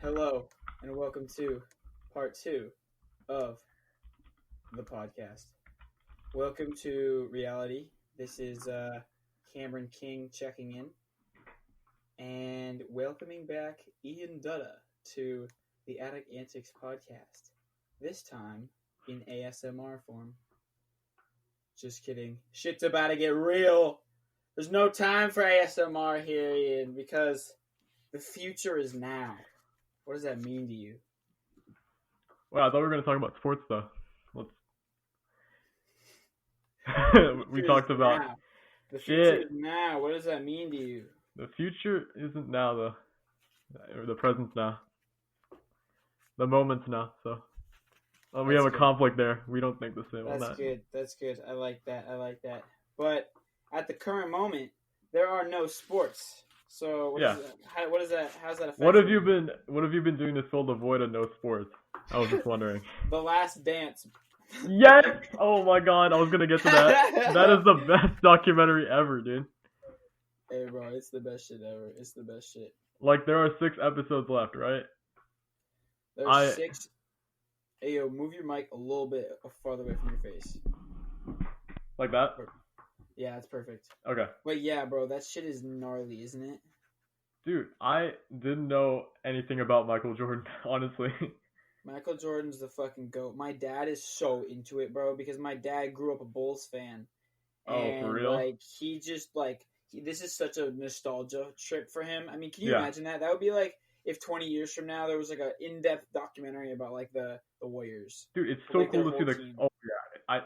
Hello, and welcome to part 2 of the podcast. Welcome to reality. This is Cameron King checking in, and welcoming back Ian DUTTA to the Antics podcast. This time in ASMR form. Just kidding. Shit's about to get real. There's no time for ASMR here, Ian, because the future is now. What does that mean to you? Well, I thought we were going to talk about sports, though. We talked about... Now. The future is now. What does that mean to you? The future isn't now, though. The present's now. The moment's now, so... we have a conflict there. We don't think the same on that. That's good. I like that. But at the current moment, there are no sports. So what is that? How's that affect What have you been doing to fill the void of no sports? I was just wondering. The Last Dance. Yes! Oh my god, I was gonna get to that. That is the best documentary ever, dude. Hey bro, it's the best shit ever. It's the best shit. Like, there are 6 episodes left, right? There's 6. Hey yo, move your mic a little bit farther away from your face. Like that? Yeah, it's perfect. Okay. But yeah, bro, that shit is gnarly, isn't it? Dude, I didn't know anything about Michael Jordan, honestly. Michael Jordan's the fucking GOAT. My dad is so into it, bro, because my dad grew up a Bulls fan. And, for real? Like, he just, this is such a nostalgia trip for him. I mean, can you imagine that? That would be like if 20 years from now there was, like, an in-depth documentary about, like, the Warriors. Dude, it's so cool to see team.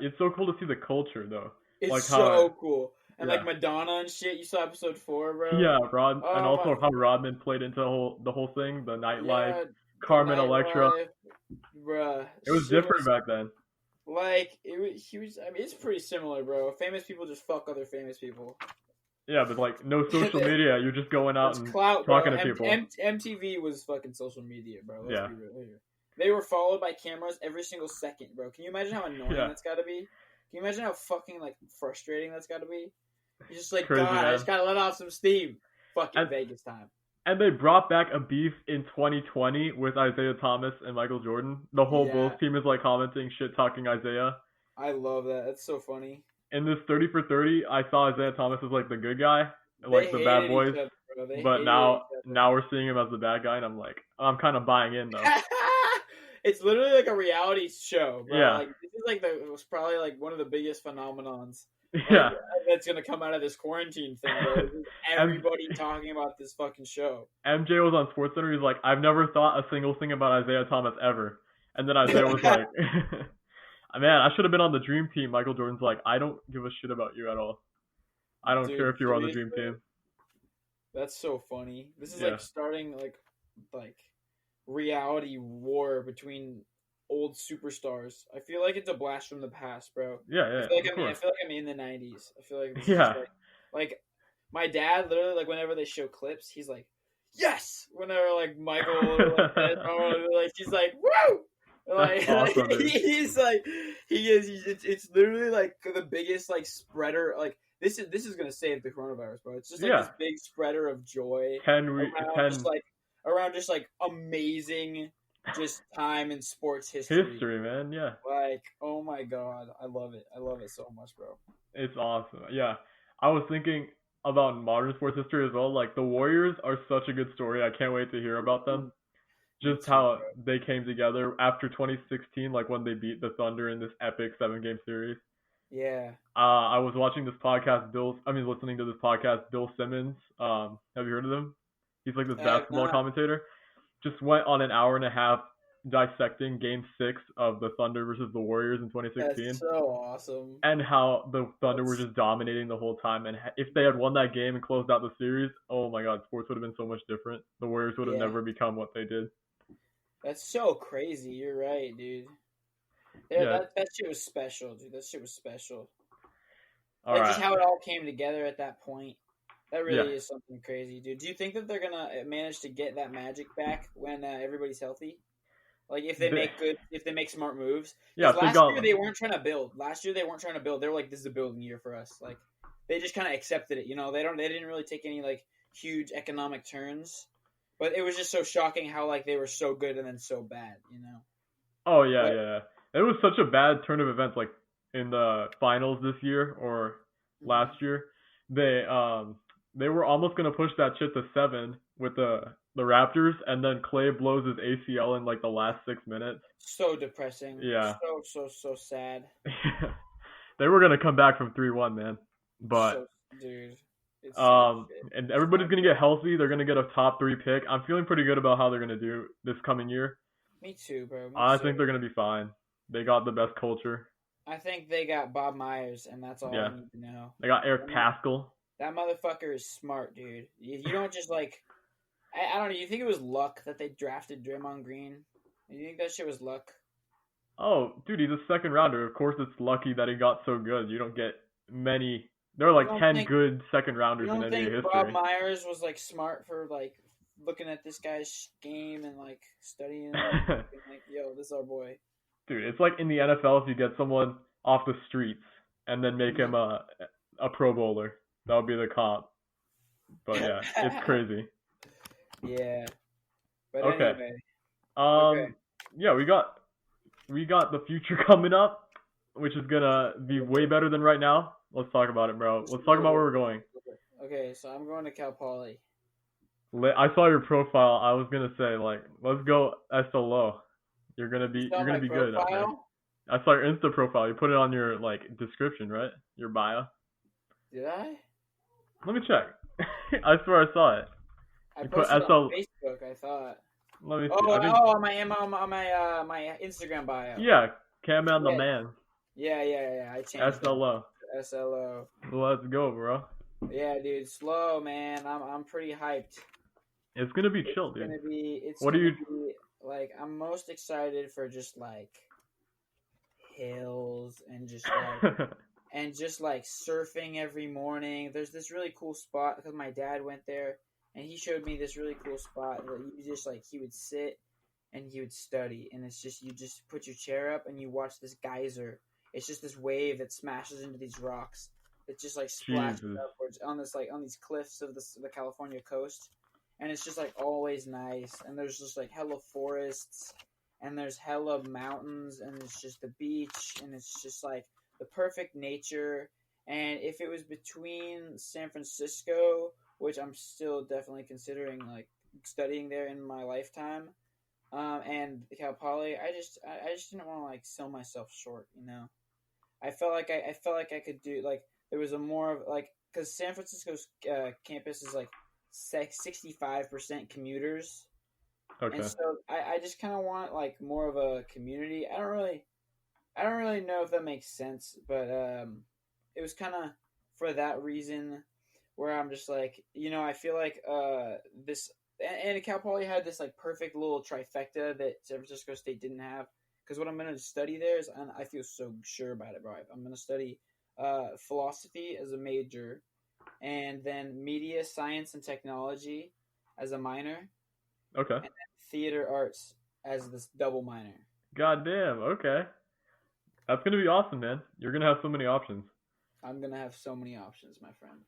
It's so cool to see the culture, though. It's like so cool. And like Madonna and shit, you saw episode 4, bro. Yeah, and also how Rodman played into the whole thing, the nightlife, Carmen Electra. Bruh. It was different back then. Like, it's pretty similar, bro. Famous people just fuck other famous people. Yeah, but like, no social media, you're just going out and clout, talking to people. MTV was fucking social media, bro. Let's be real here. They were followed by cameras every single second, bro. Can you imagine how annoying that's gotta be? Can you imagine how fucking, like, frustrating that's gotta be? You're just like, crazy, God, man. I just gotta let off some steam. Fucking Vegas time. And they brought back a beef in 2020 with Isaiah Thomas and Michael Jordan. The whole Bulls team is, like, commenting, shit-talking Isaiah. I love that. That's so funny. In this 30 for 30, I saw Isaiah Thomas as, like, the good guy, like the bad boys. But now we're seeing him as the bad guy, and I'm kind of buying in, though. It's literally like a reality show, bro. Yeah. Like, this is like it was probably like one of the biggest phenomenons. That's gonna come out of this quarantine thing, bro. Everybody talking about this fucking show. MJ was on SportsCenter. He's like, I've never thought a single thing about Isaiah Thomas ever. And then Isaiah was like, man, I should have been on the dream team. Michael Jordan's like, I don't give a shit about you at all. I don't care if you're on the dream team. That's so funny. This is like starting like reality war between old superstars. I feel like it's a blast from the past, bro. Yeah. I feel like I'm in the 90s. I feel like this is like my dad literally, like, whenever they show clips, he's like, yes. Whenever like Michael like he's like, woo. Like, awesome, he's like it's literally like the biggest like spreader. Like this is gonna save the coronavirus, bro. It's just like this big spreader of joy around just like amazing just time in sports history, man. Yeah, like, oh my god, I love it so much, bro. It's awesome. Yeah, I was thinking about modern sports history as well. Like, the Warriors are such a good story. I can't wait to hear about them. Just how they came together after 2016, like when they beat the Thunder in this epic 7-game series. Yeah. I was watching this podcast. Listening to this podcast. Bill Simmons. Have you heard of him? He's like this basketball commentator. Just went on an hour and a half dissecting Game 6 of the Thunder versus the Warriors in 2016. That's so awesome. And how the Thunder were just dominating the whole time. And if they had won that game and closed out the series, oh my god, sports would have been so much different. The Warriors would have never become what they did. That's so crazy. You're right, dude. That shit was special, dude. That shit was special. Just how it all came together at that point. That really is something crazy, dude. Do you think that they're gonna manage to get that magic back when everybody's healthy? Like, if they make smart moves. Yeah. Last year they weren't trying to build. They were like, this is a building year for us. Like, they just kind of accepted it. You know, they didn't really take any like huge economic turns. But it was just so shocking how like they were so good and then so bad, you know. Oh yeah, But yeah. It was such a bad turn of events, like in the finals this year or mhm. last year. They were almost gonna push that shit to 7 with the Raptors, and then Clay blows his ACL in like the last 6 minutes. So depressing, Yeah, so sad. they were gonna come back from 3-1, man. So, But dude, it's so shit. and It's everybody's not gonna good. get healthy. They're gonna get a top 3 pick. I'm feeling pretty good about how they're gonna do this coming year. Me too, bro. Me I think too. they're gonna be fine. They got the best culture. I think they got Bob Myers, and that's all I Yeah, need to know. they got Eric That, mo- Pascal. that motherfucker is smart, dude. You don't just like. I don't know. You think it was luck that they drafted Draymond Green? You think that shit was luck? Oh, dude, he's a second rounder. Of course, it's lucky that he got so good. You don't get many. There are You like don't 10 think good second you rounders in don't think NBA Bob history. Myers was like smart for like looking at this guy's game and like studying him and being like, yo, this is our boy. Dude, it's like in the NFL if you get someone off the streets and then make him a Pro Bowler. That would be the comp. But yeah, it's crazy. Yeah. But Okay. anyway, okay. Yeah, we got the future coming up, which is gonna be way better than right now. Let's talk about it, bro. Just a Let's talk little about where bit. we're going. Okay, so I'm going to Cal Poly. I saw your profile. I was gonna say like, let's go SLO. You're gonna You be saw you're gonna my be good out there. profile? I saw your Insta profile. You put it on your like description, right? Your bio. Did I? Let me check. I swear I saw it. I You put posted it on SL. Facebook. I thought. Let me see. Oh, I think on my Instagram bio. yeah, Cam Man the Yeah, man. yeah. I changed that SLO. to SLO. Let's go, bro. Yeah, dude, slow, man. I'm pretty hyped. It's gonna be It's chill, dude. gonna be. It's What do gonna you? be like I'm most excited for just like hills and just like surfing every morning. There's this really cool spot because my dad went there and he showed me this really cool spot that you just like he would sit and he would study and it's just you just put your chair up and you watch this geyser. It's just this wave that smashes into these rocks. It just like splashes Jesus. upwards on this like on these cliffs of the California coast, and it's just like always nice. And there's just like hella forests, and there's hella mountains, and it's just the beach, and it's just like the perfect nature. And if it was between San Francisco, which I'm still definitely considering like studying there in my lifetime, and Cal Poly, I just didn't want to like sell myself short, you know. I felt like I could do like there was a more of like because San Francisco's campus is like 65% commuters, and Okay. so I just kind of want like more of a community. I don't really know if that makes sense, but it was kind of for that reason where I'm just like you know I feel like this and Cal Poly had this like perfect little trifecta that San Francisco State didn't have. Because what I'm going to study there is, and I feel so sure about it, bro. I'm going to study philosophy as a major, and then media science and technology as a minor, Okay. and then theater arts as this double minor. God damn. Okay. That's gonna be awesome, man. You're gonna have so many options. I'm going to have so many options, my friend.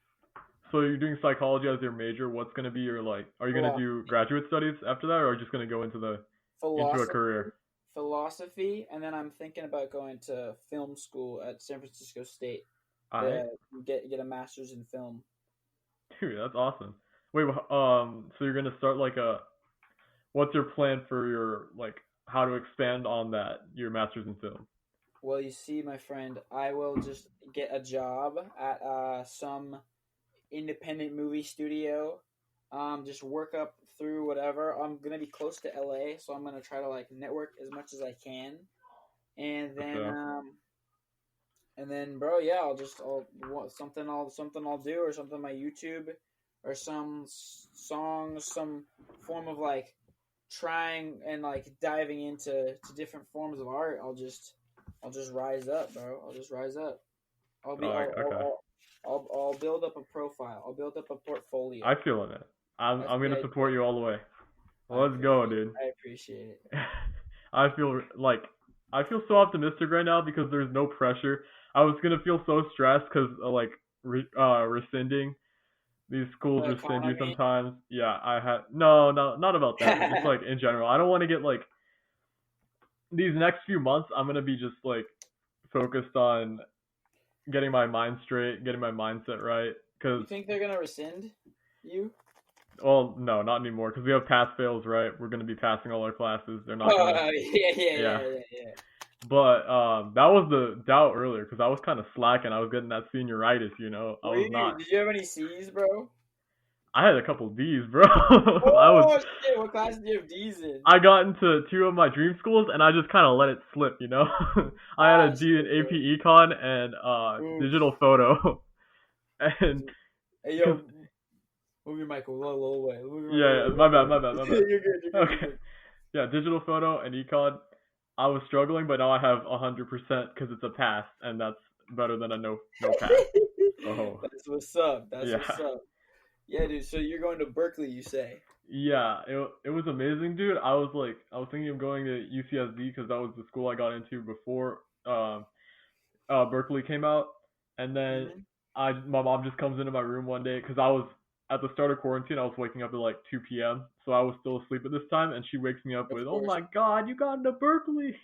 So you're doing psychology as your major. What's gonna be your like? Are you gonna do Philosophy, graduate studies after that, or are you just gonna go into a philosophy, career? philosophy, and then I'm thinking about going to film school at San Francisco State I to get a master's in film. Dude, that's awesome. Wait, so you're gonna start like a? What's your plan for your like? How to expand on that? Your master's in film. Well, you see, my friend, I will just get a job at some independent movie studio. Just work up through whatever. I'm gonna be close to LA, so I'm gonna try to like network as much as I can, and then Okay. bro, yeah, something I'll do or something on my YouTube or some song, some form of like trying and like diving into to different forms of art. I'll just rise up, bro. I'll just rise up. I'll be. Oh, okay. I'll build up a profile. I'll build up a portfolio. I feel it. That's I'm the gonna idea. support you all the way. I Let's go, appreciate. dude. I appreciate it. I feel like I feel so optimistic right now because there's no pressure. I was gonna feel so stressed because rescinding these schools The rescind you economy. sometimes. Yeah, I had no, not about that, but just like in general. I don't want to get like these next few months. I'm gonna be just like focused on getting my mind straight, getting my mindset right. You Cause think they're gonna rescind you? well, no, not anymore. Cause we have pass fails, right? We're gonna be passing all our classes. They're not Oh gonna. Yeah. yeah. But that was the doubt earlier because I was kind of slacking. I was getting that senioritis, you know. I Were was you? not. Did you have any C's, bro? I had a couple D's, bro. I was. Oh shit! What class did you have D's in? I got into two of my dream schools and I just kind of let it slip, you know. I had Ah, a D in shit, AP bro. Econ and Oof. digital photo, and Hey because yo, move your mic a little way. Move your mic a yeah, little my way. bad, my bad, my bad. You're good. You're good. You're Okay, good. yeah, digital photo and econ. I was struggling, but now I have 100% because it's a pass, and that's better than a no pass. So That's what's up. That's what's yeah, up. Yeah, dude. So you're going to Berkeley, you say? yeah, it was amazing, dude. I was thinking of going to UCSD because that was the school I got into before Berkeley came out, and then Hmm. my mom just comes into my room one day because I was at the start of quarantine. I was waking up at like 2 p.m., so I was still asleep at this time, and she wakes me up Of with, "Oh course. my God, you got into Berkeley!"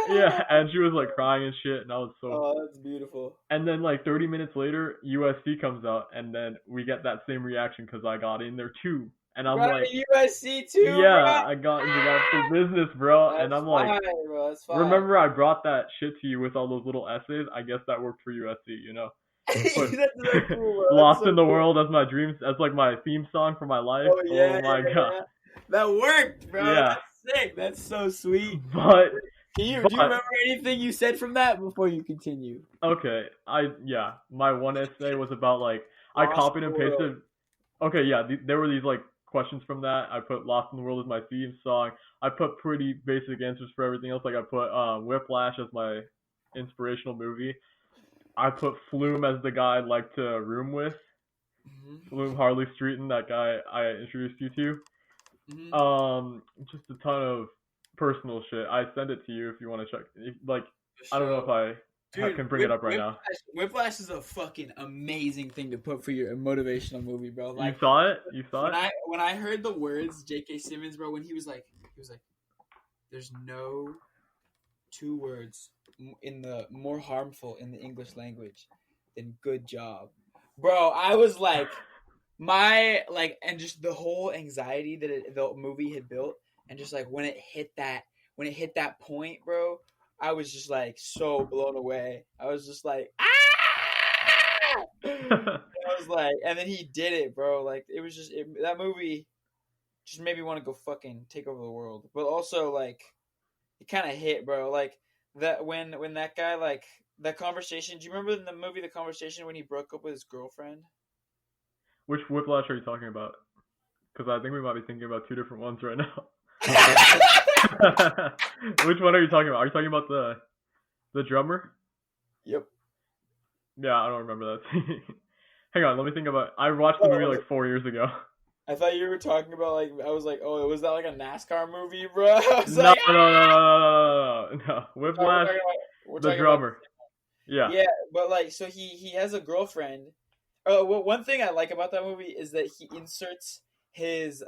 Yeah, and she was like crying and shit, and I was so. Oh, that's beautiful. And then like 30 minutes later, USC comes out, and then we get that same reaction because I got in there too, and You I'm got like, into USC too, bro. yeah, I got into that for business, bro, and That's I'm like, fine, bro. That's fine. remember I brought that shit to you with all those little essays? I guess that worked for USC, you know. But That's so cool, bro. That's Lost so in the cool. World as my dreams, as like my theme song for my life. Oh Oh yeah, my God. yeah. That worked, bro. Yeah, That's sick. That's so sweet. but Do you but remember anything you said from that before you continue? okay, yeah, my one essay was about like I Lost copied in and the world. pasted. Okay, yeah, there were these like questions from that. I put "Lost in the World" as my theme song. I put pretty basic answers for everything else. Like I put Whiplash as my inspirational movie. I put Flume as the guy I'd like to room with. Hmm. Flume Harley Streeton, that guy I introduced you Hmm. to. Just a ton of personal shit. I send it to you if you want to check. Like, For I don't know if sure. I Dude, can bring it up right now. Whiplash is a fucking amazing thing to put for your motivational movie, bro. You Like saw it? You saw when it? I heard the words J.K. Simmons, bro, when he was like, "There's no two words in the more harmful in the English language than good job," bro. I was like, and just the whole anxiety that the movie had built, and just like when it hit that point, bro, I was just like so blown away. I was just like, ah! I was like, and then he did it, bro. Like it was just that movie just made me want to go fucking take over the world. But also like it kind of hit, bro. Like that when that guy like that conversation. Do you remember in the movie the conversation when he broke up with his girlfriend? Which Whiplash are you talking about? Because I think we might be thinking about two different ones right now. Which one are you talking about? Are you talking about the drummer? Yep. Yeah, I don't remember that scene. Hang on, let me think about. I watched the movie Oh, like 4 years ago. I thought you were talking about like I was like, oh, was that like a NASCAR movie, bro? I was No, like, no, no, no, no, no, no. we're Whiplash, talking about we're the talking about drummer. Yeah. yeah, but like so he has a girlfriend. Well, one thing I like about that movie is that he inserts his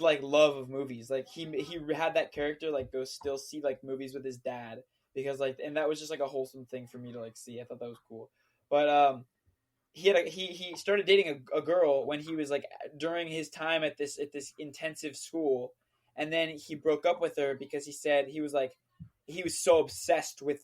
like love of movies. Like he had that character like go still see like movies with his dad because like and that was just like a wholesome thing for me to like see. I thought that was cool. But he started dating a girl when he was like during his time at this intensive school, and then he broke up with her because he said he was like he was so obsessed with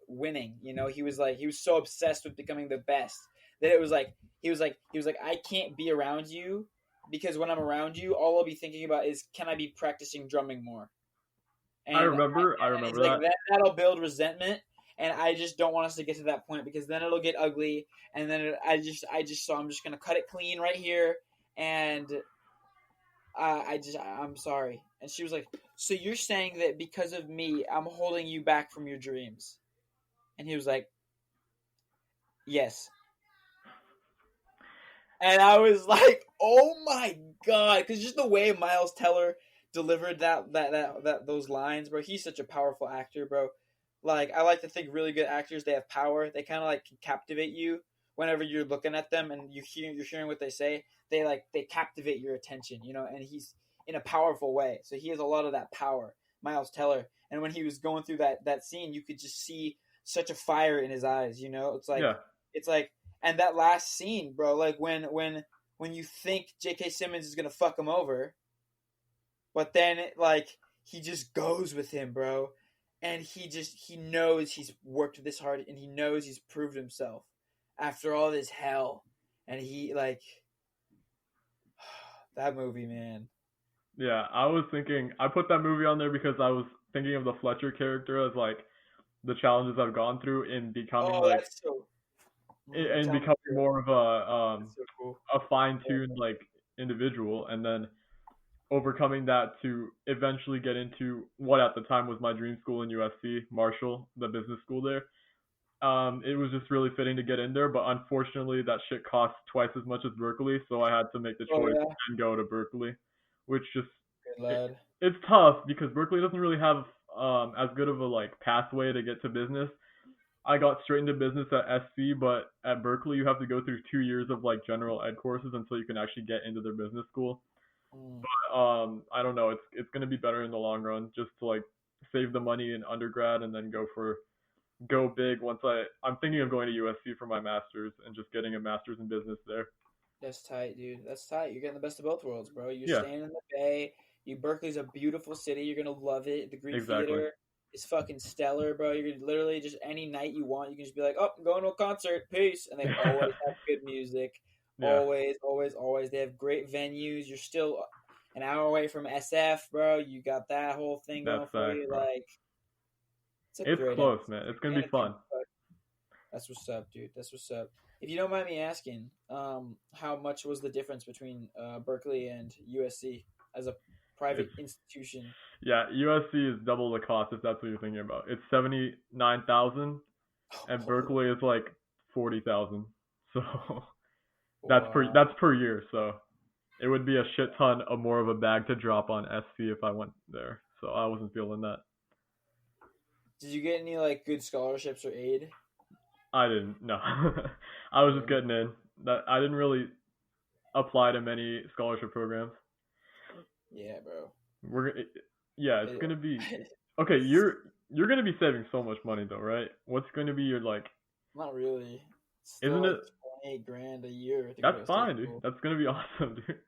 winning. You know, he was like he was so obsessed with becoming the best that it was like he was like I can't be around you because when I'm around you, all I'll be thinking about is can I be practicing drumming more? I And remember. I and he's remember like that. that'll build resentment, and I just don't want us to get to that point because then it'll get ugly, and then I just so I'm just gonna cut it clean right here, and I'm sorry. And she was like, so you're saying that because of me, I'm holding you back from your dreams? And he was like, yes. And I was like, "Oh my god!" Because just the way Miles Teller delivered that those lines, bro. He's such a powerful actor, bro. Like I like to think really good actors they have power. They kind of like can captivate you whenever you're looking at them and you're hearing what they say, they captivate your attention, you know, and he's in a powerful way. So he has a lot of that power, Miles Teller. And when he was going through that scene, you could just see such a fire in his eyes, you know? It's like and that last scene, bro, like when you think J.K. Simmons is going to fuck him over, but then he just goes with him, bro. And he knows he's worked this hard and he knows he's proved himself after all this hell. And he that movie, man. Yeah, I put that movie on there because I was thinking of the Fletcher character as like the challenges I've gone through in becoming that's so in becoming more of so cool. a fine-tuned like individual, and then overcoming that to eventually get into what at the time was my dream school in USC, Marshall, the business school there. It was just really fitting to get in there, but unfortunately that shit cost twice as much as Berkeley, so I had to make the choice and go to Berkeley, which just it's tough because Berkeley doesn't really have as good of a like pathway to get to business. I got straight into business at SC, but at Berkeley you have to go through 2 years of like general ed courses until you can actually get into their business school. But I don't know, it's gonna be better in the long run just to like save the money in undergrad and then go big once I'm thinking of going to USC for my master's and just getting a master's in business there. That's tight, dude. That's tight. You're getting the best of both worlds, bro. You're staying in the Bay. Berkeley's a beautiful city. You're gonna love it. The Greek Theater is fucking stellar, bro. You're literally just any night you want, you can just be like, oh, I'm going to a concert. Peace. And they always have good music. Yeah. Always. They have great venues. You're still an hour away from SF, bro. You got that whole thing going for you. Bro. It's close, man. It's gonna be fun. That's what's up, dude. That's what's up. If you don't mind me asking, how much was the difference between Berkeley and USC as a private institution? Yeah, USC is double the cost if that's what you're thinking about. It's $79,000, and Berkeley is like $40,000. So that's per year. So it would be a shit ton of more of a bag to drop on SC if I went there. So I wasn't feeling that. Did you get any like good scholarships or aid? I didn't. No, I was just getting in. I didn't really apply to many scholarship programs. Yeah, bro. It's gonna be okay. You're gonna be saving so much money though, right? What's gonna be your like? Not really. Isn't it $28,000 a year? That's fine, dude. That's gonna be awesome, dude.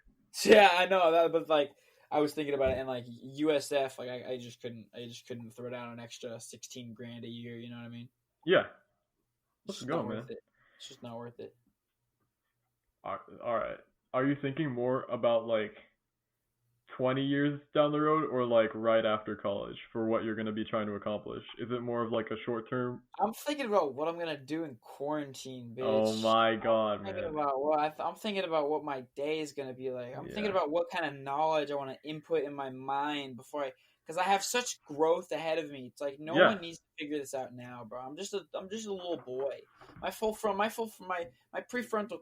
Yeah, I know that, but like I was thinking about it, and like USF, like I just couldn't throw down an extra $16,000 a year. You know what I mean? Yeah. Let's go, man. It's just not worth it. All right. Are you thinking more about like 20 years down the road or like right after college for what you're going to be trying to accomplish? Is it more of like a short term? I'm thinking about what I'm going to do in quarantine, bitch. Oh my God, man. I'm thinking about what my day is going to be like. I'm thinking about what kind of knowledge I want to input in my mind because I have such growth ahead of me. It's like no one needs to figure this out now, bro. I'm just a little boy. My prefrontal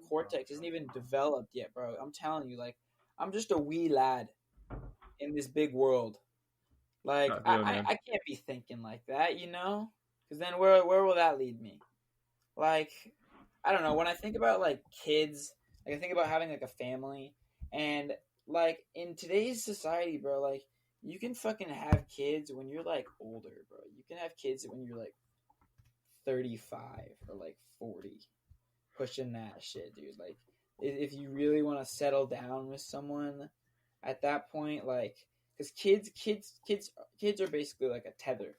cortex isn't even developed yet, bro. I'm telling you, like I'm just a wee lad in this big world. Like I can't be thinking like that, you know? Because then where will that lead me? Like I don't know. When I think about like kids, like I think about having like a family, and like in today's society, bro, like you can fucking have kids when you're like older, bro. You can have kids when you're like 35 or like 40, pushing that shit, dude. Like if you really want to settle down with someone at that point, like because kids are basically like a tether.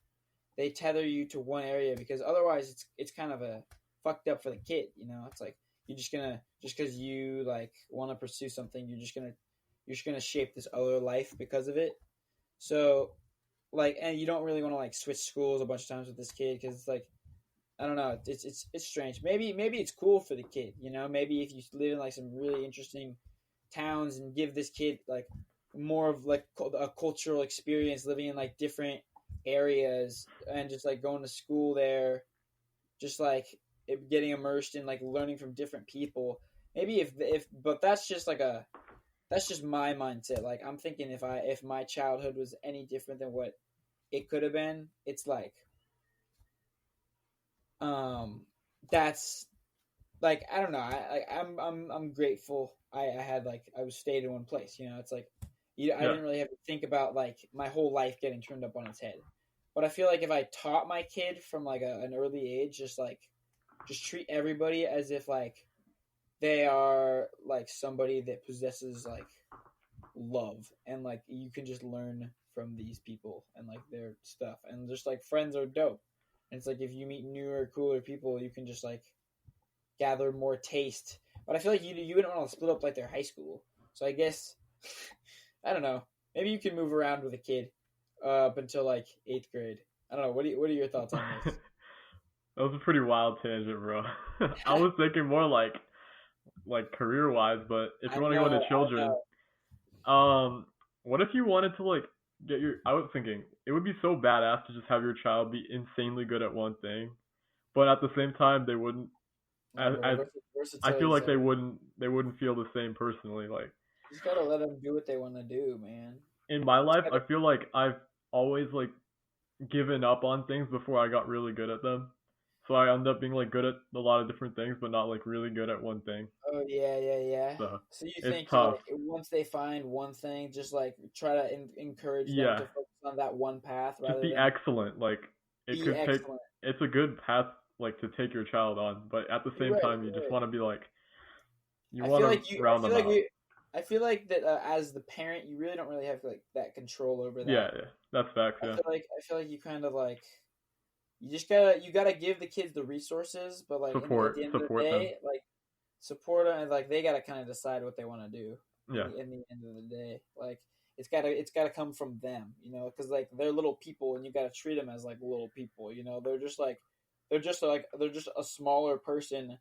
They tether you to one area because otherwise it's kind of a fucked up for the kid, you know. It's like you're just because you like want to pursue something, you're just gonna shape this other life because of it. So like, and you don't really want to like switch schools a bunch of times with this kid because it's like I don't know, it's strange. Maybe it's cool for the kid, you know. Maybe if you live in like some really interesting towns and give this kid like more of like a cultural experience, living in like different areas and just like going to school there, just like getting immersed in like learning from different people. Maybe but that's just my mindset. Like I'm thinking if my childhood was any different than what it could have been, it's like that's like I don't know. I'm grateful. I had like I was stayed in one place. You know, it's like I Yeah. didn't really have to think about like my whole life getting turned up on its head. But I feel like if I taught my kid from like an early age, just treat everybody as if like they are like somebody that possesses like love, and like you can just learn from these people and like their stuff, and just like friends are dope. And it's like if you meet newer, cooler people, you can just like gather more taste. But I feel like you wouldn't want to split up like their high school. So I guess I don't know. Maybe you can move around with a kid up until like 8th grade. I don't know. What are your thoughts on this? That was a pretty wild tangent, bro. I was thinking more like career wise, but if I you want to go into know, I children, know. what if you wanted to like get your? I was thinking it would be so badass to just have your child be insanely good at one thing, but at the same time they wouldn't. No, As bro. I feel Versatility's like everything. they wouldn't feel the same personally. Like You just gotta let them do what they want to do, man. in my You just life, I gotta. feel like I've always like given up on things before I got really good at them. So I end up being like good at a lot of different things, but not like really good at one thing. Oh yeah, yeah, yeah. So So you it's think you tough. like once they find one thing, just like try to encourage them Yeah, to focus on that one path just rather be than excellent. Like it be could take. excellent. It's a good path like to take your child on, but at the You're same right. time, you You're just right. want to be like you I want feel to like you. I round feel them like out. we. I feel like that as the parent, you really don't really have like that control over Yeah, that. yeah, that's facts. Yeah, I feel like you kind of like you gotta give the kids the resources, but like at the end of the support them. day, like support them, and like they gotta kind of decide what they want to do. Yeah, In the end of the day, like it's gotta come from them, you know, because like they're little people, and you gotta treat them as like little people. You know, they're just a smaller person,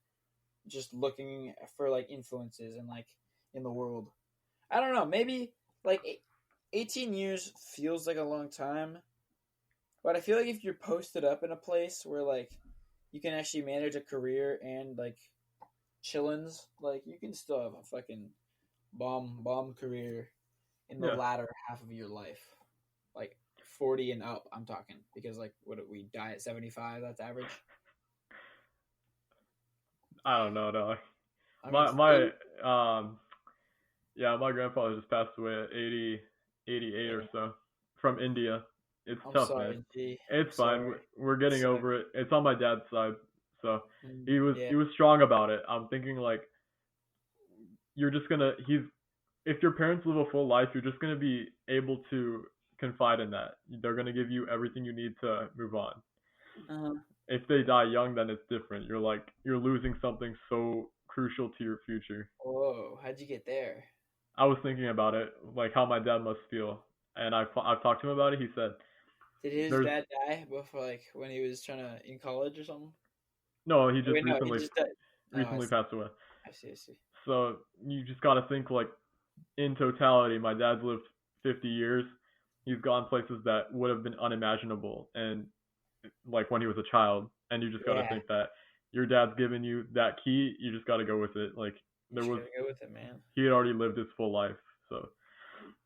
just looking for like influences and like in the world. I don't know, maybe like 18 years feels like a long time, but I feel like if you're posted up in a place where like you can actually manage a career and like chillins, like you can still have a fucking bomb career in the yeah. latter half of your life, like 40 and up. I'm talking because like what we die at 75. That's average. I don't know, dog. I mean, My um yeah, my grandfather just passed away at 80, 88 or damn, so from India. It's I'm tough, man. sorry, G. I'm It's fine. sorry. We're It getting sucks. over it. It's on my dad's side, so Yeah, he was strong about it. I'm thinking like you're just gonna he's if your parents live a full life, you're just gonna be able to confide in that. They're gonna give you everything you need to move on. uh-huh. If they die young, then it's different. You're losing something so crucial to your future. Whoa, how'd you get there? I was thinking about it, like how my dad must feel, and I've talked to him about it. He said Did his there's dad die before, like, when he was trying to in college or something? no, he Oh, just wait, no, he just died. Oh, recently passed away. I see, I see. So you just got to think like in totality. My dad's lived 50 years. He's gone places that would have been unimaginable, and like when he was a child. And you just got to Yeah, think that your dad's given you that key. You just got to go with it. Like you there just was gotta go with it, man. he had already lived his full life, so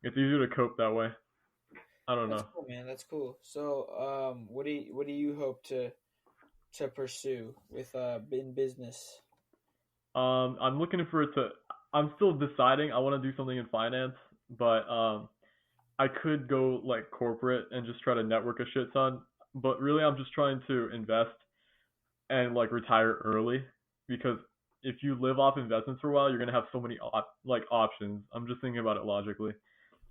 it's easier to cope that way. I don't That's know. cool, man. That's cool. So, what do you hope to pursue with in business? I'm looking for it to. I'm still deciding. I want to do something in finance, but I could go like corporate and just try to network a shit ton. But really, I'm just trying to invest and like retire early because if you live off investments for a while, you're gonna have so many like options. I'm just thinking about it logically,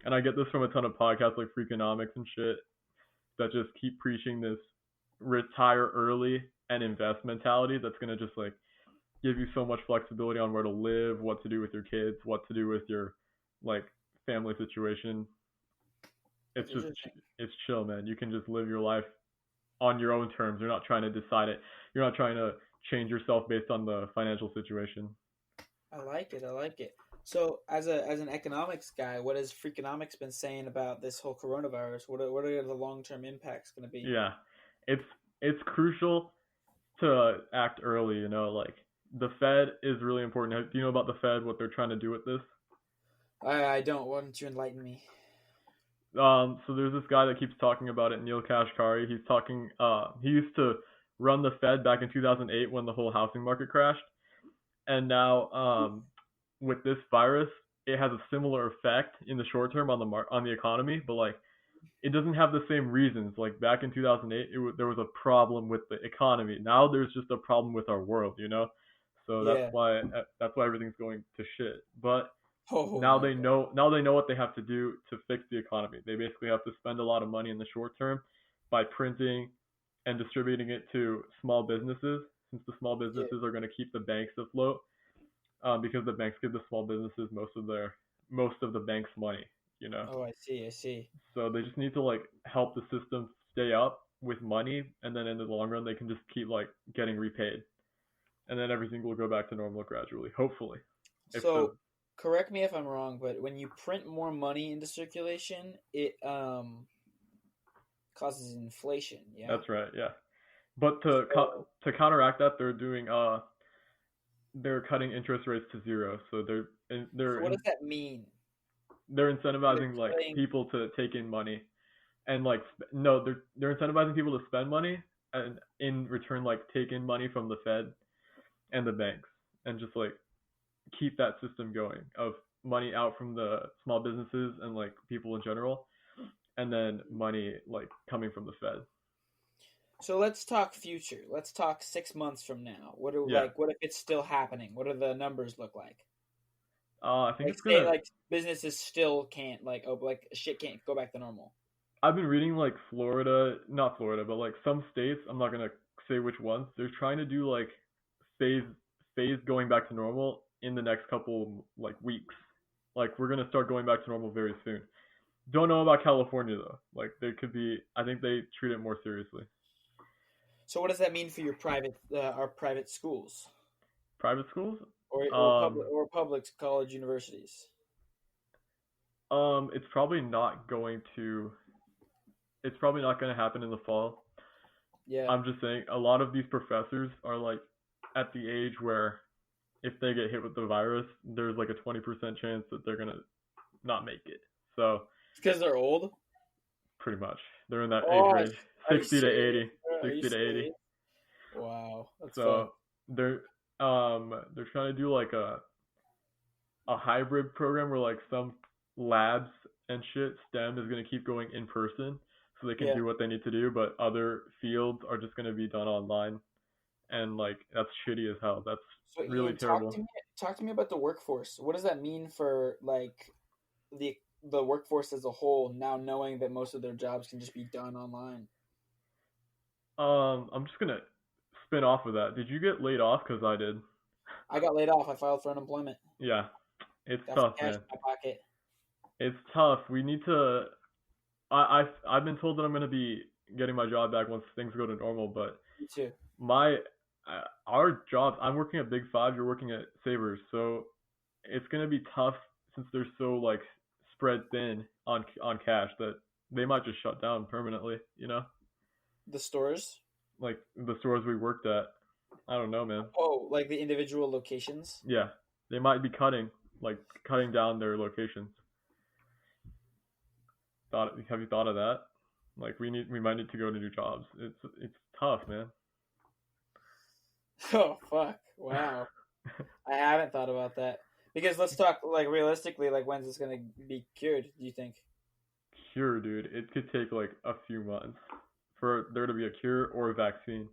and I get this from a ton of podcasts like Freakonomics and shit that just keep preaching this retire early and invest mentality that's gonna just like give you so much flexibility on where to live, what to do with your kids, what to do with your like family situation. It's That's just interesting. it's chill, man. You can just live your life on your own terms. You're not trying to decide it. You're not trying to change yourself based on the financial situation. I like it. I like it. So, as an economics guy, what has Freakonomics been saying about this whole coronavirus? What are the long term impacts going to be? Yeah, it's it's crucial to act early. Like the Fed is really important. Do you know about the Fed? What they're trying to do with this? I don't. Why don't you enlighten me? So there's this guy that keeps talking about it, Neil Kashkari. He's talking. He used to run the Fed back in 2008 when the whole housing market crashed, And now with this virus, it has a similar effect in the short term on on the economy, but like it doesn't have the same reasons. Like back in 2008, there was a problem with the economy. Now there's just a problem with our world, you know. So Yeah. that's why everything's going to shit. But Oh now my they god. know what they have to do to fix the economy. They basically have to spend a lot of money in the short term by printing and distributing it to small businesses, since the small Yeah. businesses are going to keep the banks afloat, because the banks give the small businesses most of the bank's money, you know. Oh, I see. I see. So they just need to like help the system stay up with money, and then in the long run they can just keep like getting repaid, and then everything will go back to normal gradually, hopefully. If the So, correct me if I'm wrong, but when you print more money into circulation, it causes inflation. Yeah. That's right, yeah. But So, to counteract that, they're cutting interest rates to zero, so so what does that mean? they're So they're incentivizing like cutting. people to take in money, and like no, they're incentivizing people to spend money, and in return like take in money from the Fed and the banks, and just like keep that system going of money out from the small businesses and like people in general, and then money like coming from the Fed. So let's talk future. Let's talk 6 months from now. What do Yeah, like? What if it's still happening? What do the numbers look like? I think Like, it's say gonna. like businesses still can't like like shit can't go back to normal. I've been reading like Florida, not Florida, but like some states. I'm not gonna say which ones. They're trying to do like phase phase going back to normal in the next couple like weeks. Like we're gonna start going back to normal very soon. Don't know about California though. Like there could be. I think they treat it more seriously. So what does that mean for your our private schools Private schools? or public college universities? It's probably not going to. It's probably not going to happen in the fall. Yeah. I'm just saying, a lot of these professors are like at the age where if they get hit with the virus, there's like a 20% chance that they're gonna not make it. So It's because they're old. pretty much, they're in that age Oh, range, are you 60 to serious? 80, Are you 60 to 80. serious? Wow, that's fucked. So they're they're trying to do like a hybrid program where like some labs and shit, STEM is gonna keep going in person so they can Yeah. do what they need to do, but other fields are just gonna be done online, and like that's shitty as hell. That's So really Ian, terrible. talk to me about the workforce. What does that mean for like the workforce as a whole now knowing that most of their jobs can just be done online? I'm just gonna spin off of that. Did you get laid off? Cause I did. I got laid off. I filed for unemployment. Yeah, it's Got some tough, cash man. in my pocket. It's tough. We need to. I've been told that I'm gonna be getting my job back once things go to normal, but Me too. my our jobs. I'm working at Big Five. You're working at Savers, so it's gonna be tough since they're so like spread thin on cash that they might just shut down permanently. You know, The stores. like the stores we worked at. I don't know, man. Oh, like the individual locations. Yeah, they might be cutting down their locations. Have you thought of that? Like we might need to go to new jobs. It's tough, man. Oh fuck! Wow, I haven't thought about that. Because let's talk like realistically. Like when's this gonna be cured? Do you think? Cure, dude. It could take like a few months for there to be a cure or a vaccine.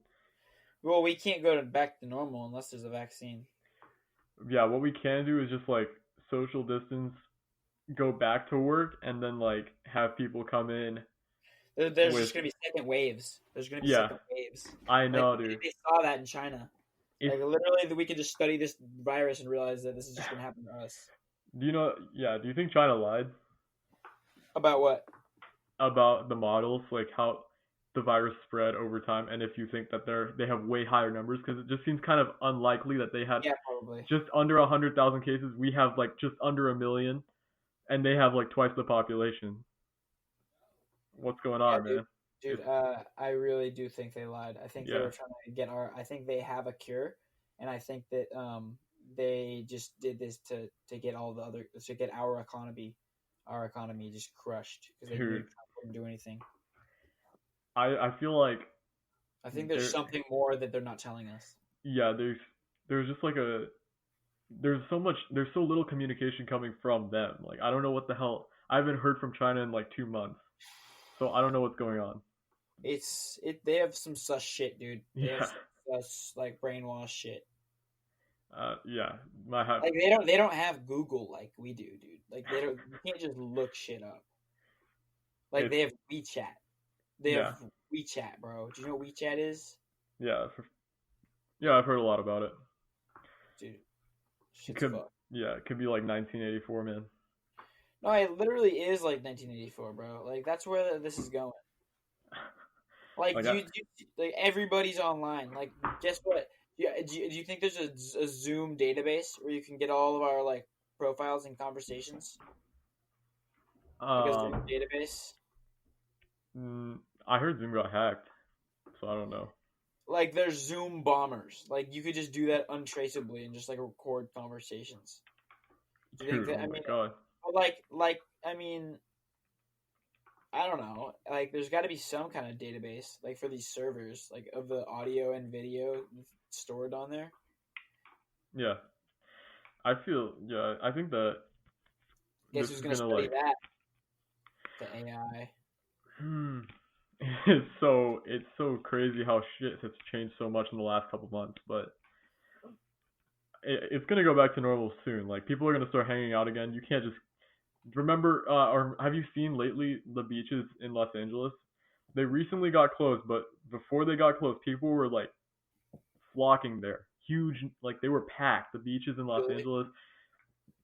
Well, we can't go back to normal unless there's a vaccine. Yeah, what we can do is just like social distance, go back to work, and then like have people come in There's with. just gonna be second waves. There's gonna be Yeah, second waves. I Like know, dude. they saw that in China. If Like literally, we could just study this virus and realize that this is just gonna happen to us. do you know? Yeah, do you think China lied About what? about the models, like how the virus spread over time, and if you think that they have way higher numbers, because it just seems kind of unlikely that they had Yeah, probably. just under 100,000 cases. We have like just under a million, and they have like twice the population. What's going Yeah, on, man? dude. It's I really do think they lied. I think they yeah, were trying to get our. I think they have a cure, and I think that they just did this to get all the other to get our economy just crushed because they knew dude. Trump wouldn't do anything. I feel like I think there's there, something more that they're not telling us. yeah, there's just like a there's so little communication coming from them. Like I don't know what the hell. I haven't heard from China in like 2 months, so I don't know what's going on. They have some sus shit, dude. They have Yeah, some sus like brainwash shit. yeah. My hat. Like they don't have Google like we do, dude. Like they don't you can't just look shit up. Like It's they have WeChat. They have yeah, WeChat, bro. Do you know what WeChat is? yeah, yeah. I've heard a lot about it. Dude, It shit's could fucked. yeah, it could be like 1984, man. No, it literally is like 1984, bro. Like that's where this is going. Like Like like everybody's online. Like guess what? Yeah, do you think there's a Zoom database where you can get all of our like profiles and conversations? Like a Zoom um, database? I heard Zoom got hacked, so I don't know. Like there's Zoom bombers. Like you could just do that untraceably and just like record conversations. Do you think Dude, that? oh I my mean, god. I mean, I don't know. Like there's got to be some kind of database like for these servers, like of the audio and video stored on there. Yeah, I think that Guess this who's is gonna gonna study like that? The AI. hmm, it's so crazy how shit has changed so much in the last couple months, but it's gonna go back to normal soon. Like people are gonna start hanging out again. You can't just remember or have you seen lately the beaches in Los Angeles? They recently got closed, but before they got closed, people were like flocking there. Huge, like they were packed. The beaches in Los Really? Angeles,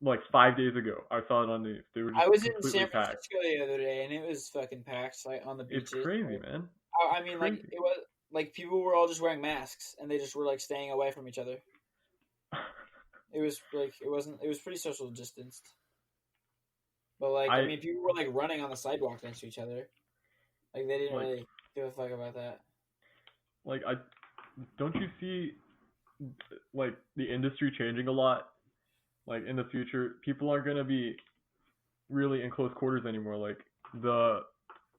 like 5 days ago, I saw it on the news. They were just I was in completely San packed. Francisco the other day, and it was fucking packed, like on the It's beaches. crazy, man. I It's mean, like crazy. it was like people were all just wearing masks, and they just were like staying away from each other. It was like it wasn't. It was pretty social distanced, but like I I mean, people were like running on the sidewalk next to each other. Like they didn't like really give a fuck about that. I don't you see like the industry changing a lot? Like in the future, people aren't gonna be really in close quarters anymore. Like the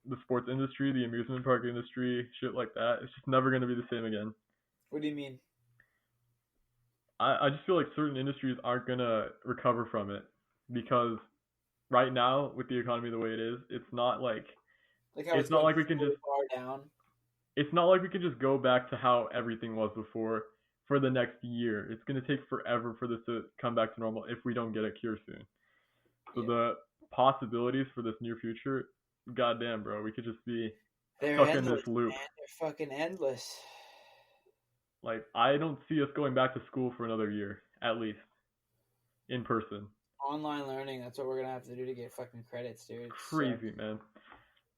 the sports industry, the amusement park industry, shit like that. It's just never gonna be the same again. What do you mean? I just feel like certain industries aren't gonna recover from it because right now with the economy the way it is, Like how it's it's not going like we can so just far down? go back to how everything was before for the next year. It's gonna take forever for this to come back to normal if we don't get a cure soon. So Yeah, the possibilities for this near future, goddamn, bro, we could just be they're stuck in endless, this loop. man. They're fucking endless. Like I don't see us going back to school for another year, at least in person. Online learning. That's what we're gonna have to do to get fucking credits, dude. It sucks. Crazy, man.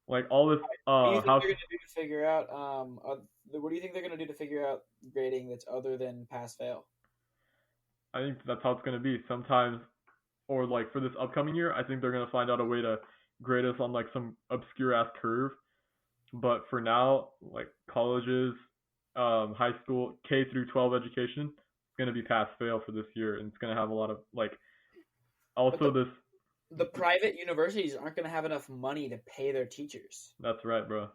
Like all this What do you think house they're gonna do to figure out? What do you think they're gonna do to figure out grading that's other than pass fail? I think that's how it's gonna be. Sometimes or like for this upcoming year, I think they're gonna find out a way to grade us on like some obscure ass curve. But for now, like colleges, high school, K through 12 education, it's gonna be pass fail for this year, and it's gonna have a lot of like But also this. the private universities aren't gonna have enough money to pay their teachers That's right, bro.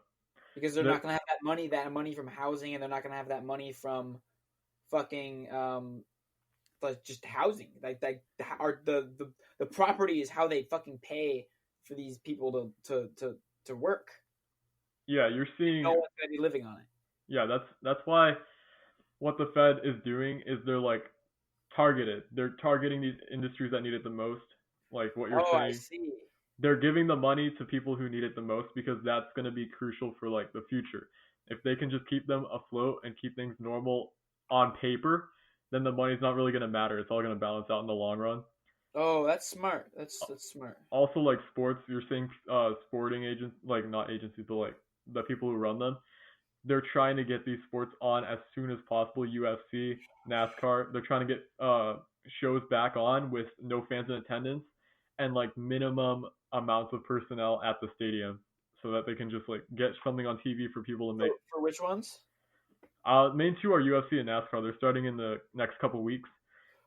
because they're The not gonna have that money from housing, and they're not gonna have that money from fucking like just housing. The property is how they fucking pay for these people to work. yeah, you're No seeing one's gonna be living on it. yeah, that's why what the Fed is doing is they're like targeted. They're targeting these industries that need it the most, like what you're Oh, I saying. see. They're giving the money to people who need it the most because that's going to be crucial for like the future. If they can just keep them afloat and keep things normal on paper, then the money's not really going to matter. It's all going to balance out in the long run. Oh, that's smart. That's smart. Also, like sports, you're seeing sporting agents, like not agencies, but like the people who run them, they're trying to get these sports on as soon as possible. UFC, NASCAR, they're trying to get shows back on with no fans in attendance and like minimum amounts of personnel at the stadium so that they can just like get something on TV for people to make. For which ones? Main two are UFC and NASCAR. They're starting in the next couple weeks.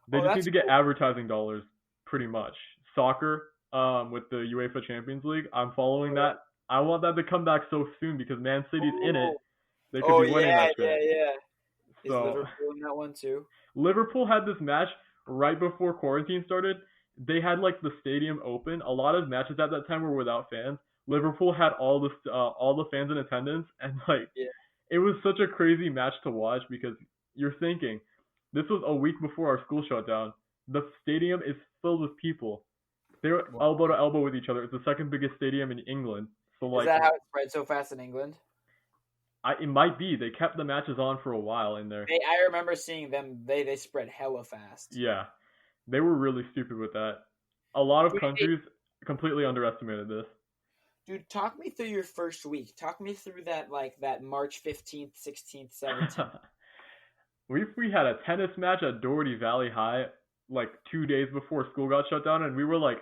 They Oh, just need that's to get cool. advertising dollars, pretty much. Soccer, with the UEFA Champions League, I'm following that. I want that to come back so soon because Man City's in it. Oh, They could oh be winning yeah, that yeah, shit. yeah. Is So Liverpool in that one too? Liverpool had this match right before quarantine started, they had like the stadium open. A lot of matches at that time were without fans. Liverpool had all the fans in attendance, and like Yeah. it was such a crazy match to watch because you're thinking this was a week before our school shut down. The stadium is filled with people. They're elbow to elbow with each other. It's the second biggest stadium in England. So Is like, that how it spread so fast in England? it might be they kept the matches on for a while in there. I remember seeing them. They spread hella fast. Yeah, they were really stupid with that. A lot of Dude, countries completely underestimated this. Dude, talk me through your first week. Talk me through that March 15th, 16th, 17th. We had a tennis match at Doherty Valley High like 2 days before school got shut down, and we were like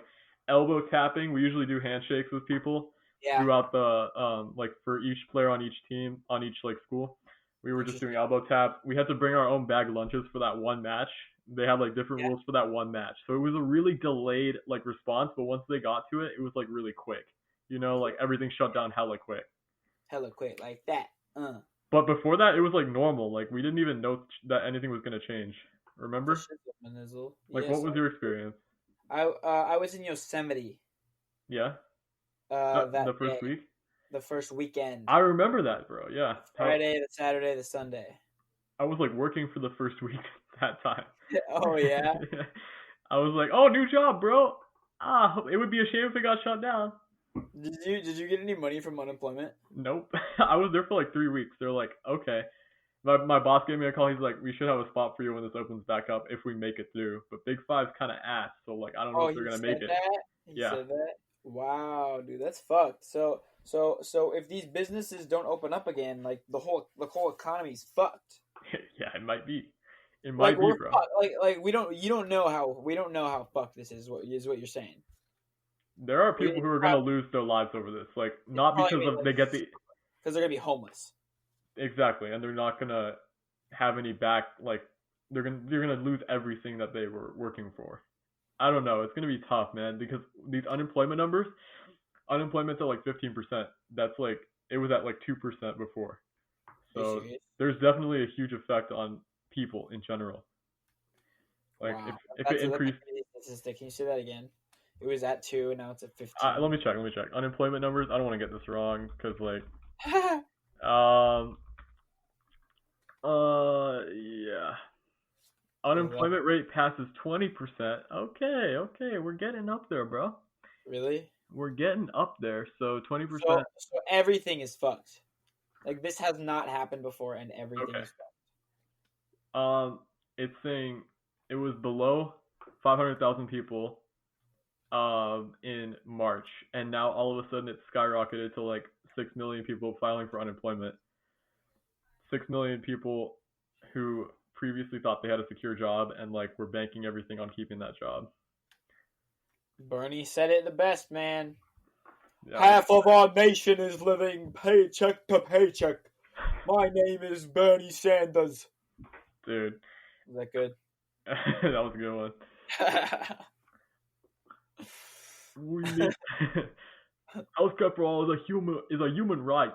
elbow tapping. We usually do handshakes with people Yeah. throughout the like for each player on each team on each like school. We were just doing elbow taps. We had to bring our own bag lunches for that one match. They had like different rules for that one match, so it was a really delayed like response. But once they got to it, it was like really quick. You know, like everything shut down hella quick. Hella quick, like that. But before that, it was like normal. Like we didn't even know that anything was gonna change. Remember? Like, Yes, what was your experience? I was in Yosemite. Yeah. That the first day, week. the first weekend. I remember that, bro. Yeah. Friday, the Saturday, the Sunday. I was like working for the first week that time. Oh yeah. I was like, oh, new job, bro. It would be a shame if it got shut down. Did you get any money from unemployment? Nope. I was there for like 3 weeks. They're like, okay. My boss gave me a call. He's like, we should have a spot for you when this opens back up if we make it through. But Big Five's kind of ass, so like I don't know if they're gonna make it. He said that. Wow, dude, that's fucked. So if these businesses don't open up again, like the whole economy's fucked. Yeah, it might be. It might be, bro. Like we don't know how fucked this is. What you're saying? There are people who are gonna lose their lives over this. Like not because they get the because they're gonna be homeless. Exactly, and they're not gonna have any back. Like they're gonna lose everything that they were working for. I don't know. It's gonna be tough, man, because these unemployment's at like 15%. That's like it was at like 2% before. So there's definitely a huge effect on people in general. Like if it increased. Can you say that again? It was at 2 and now it's at 15. Let me check. Unemployment numbers. I don't want to get this wrong because like yeah. Unemployment rate passes 20%. Okay, we're getting up there, bro. Really? We're getting up there. So 20%. So everything is fucked. Like this has not happened before, and everything is fucked. It's saying it was below 500,000 people, in March, and now all of a sudden it's skyrocketed to like 6 million people filing for unemployment. 6 million people who previously thought they had a secure job and like were banking everything on keeping that job. Bernie said it the best, man. Yeah. Half of our nation is living paycheck to paycheck. My name is Bernie Sanders. Dude. Is that good? That was a good one. Healthcare for all is a human right,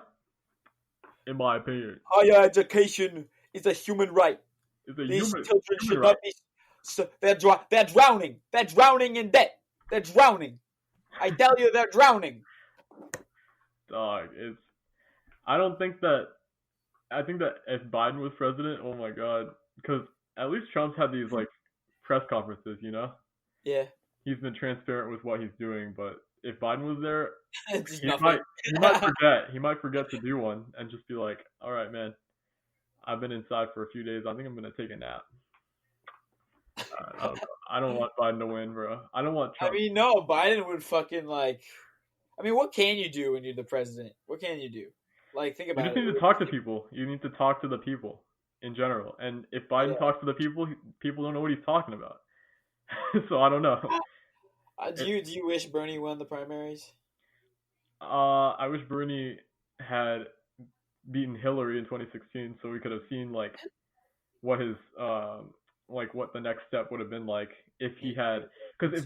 in my opinion. Higher education is a human right. These children should not be. They're drowning. They're drowning in debt. They're drowning. I tell you, they're drowning. Dog, I think that if Biden was president, oh my god, because at least Trump's had these like press conferences, you know? Yeah. He's been transparent with what he's doing, but if Biden was there, he might forget to do one and just be like, all right, man, I've been inside for a few days. I think I'm going to take a nap. I don't want Biden to win, bro. I don't want Trump. I mean, no, Biden would fucking like... I mean, what can you do when you're the president? What can you do? Like, think about it. You just need to talk to people. You need to talk to the people in general. And if Biden talks to the people, people don't know what he's talking about. So I don't know. Do you wish Bernie won the primaries? I wish Bernie had beaten Hillary in 2016, so we could have seen like what his what the next step would have been like if he had. Because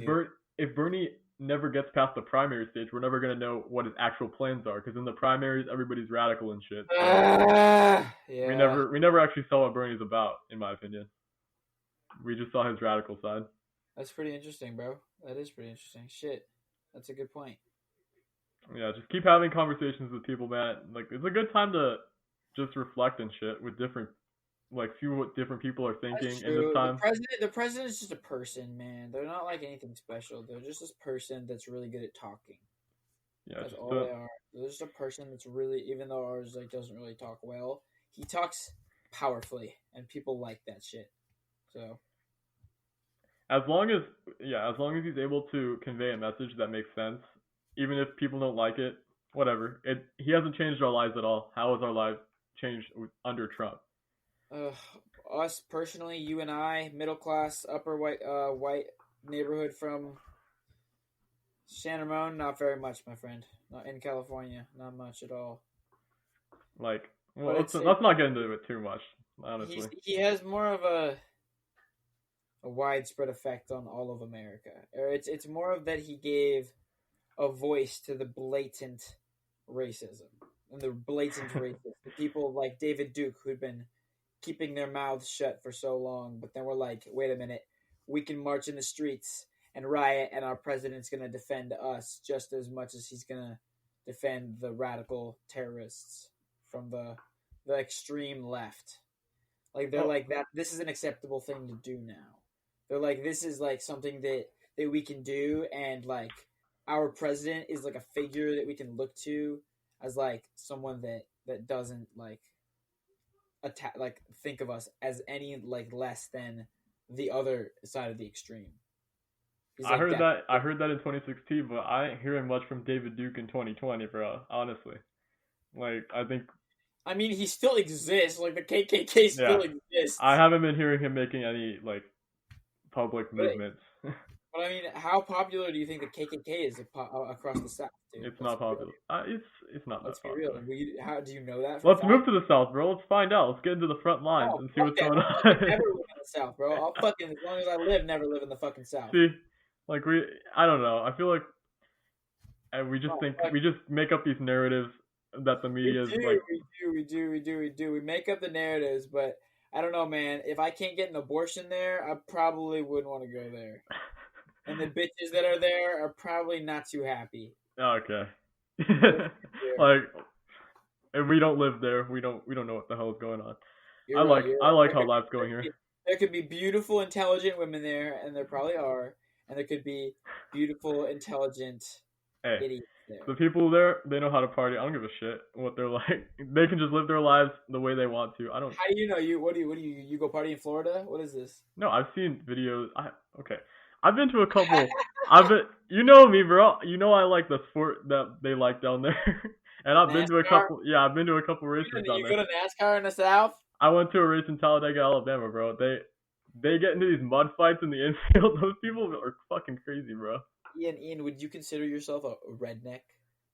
if Bernie never gets past the primary stage, we're never gonna know what his actual plans are. Because in the primaries, everybody's radical and shit. So we never actually saw what Bernie's about, in my opinion. we just saw his radical side. That's pretty interesting, bro. That is pretty interesting. Shit, that's a good point. Yeah, just keep having conversations with people, man. Like, it's a good time to just reflect and shit with different, like, see what different people are thinking That's in this true. time. The president is just a person, man. They're not like anything special. They're just this person that's really good at talking. Yeah, That's just all they are. They're just a person that's really, even though ours like doesn't really talk well, he talks powerfully, and people like that shit. So as long as he's able to convey a message that makes sense, even if people don't like it, whatever. He hasn't changed our lives at all. How has our lives changed under Trump? Us personally, you and I, middle class, upper white neighborhood from San Ramon, not very much, my friend. Not in California, not much at all. Like, well, let's not get into it too much, honestly. He has more of a widespread effect on all of America. Or it's more of that he gave a voice to the blatant racism and the blatant racist. The people like David Duke who'd been keeping their mouths shut for so long, but then we're like, wait a minute, we can march in the streets and riot, and our president's going to defend us just as much as he's going to defend the radical terrorists from the extreme left. Like, they're like, that. This is an acceptable thing to do now. They're like, this is like something that we can do, and like our president is like a figure that we can look to as like someone that doesn't like attack, like think of us as any like less than the other side of the extreme. I heard that in 2016, but I ain't hearing much from David Duke in 2020, bro. Honestly, like I mean, he still exists. Like the KKK still exists. I haven't been hearing him making any like public movements. But I mean, how popular do you think the KKK is across the South, dude? It's not popular. It's not that popular. Let's be real. How do you know that? Let's move to the South, bro. Let's find out. Let's get into the front lines and see what's going on. I'll never live in the South, bro. I'll fucking, as long as I live, never live in the fucking South. See, like I don't know. I feel like we just we just make up these narratives that the media is like. We do. We make up the narratives, but I don't know, man. If I can't get an abortion there, I probably wouldn't want to go there. And the bitches that are there are probably not too happy. Okay. Like, if we don't live there, we don't know what the hell is going on. I like how life's going here. There could be beautiful, intelligent women there, and there probably are. And there could be beautiful, intelligent idiots there. The people there, they know how to party. I don't give a shit what they're like. They can just live their lives the way they want to. I don't. How do you know? You go party in Florida? What is this? No, I've seen videos. Okay. I've been to a couple. You know me, bro. You know I like the sport that they like down there. And I've been to a couple. Yeah, I've been to a couple races down there. You go to NASCAR in the South? I went to a race in Talladega, Alabama, bro. They get into these mud fights in the infield. Those people are fucking crazy, bro. Ian, would you consider yourself a redneck?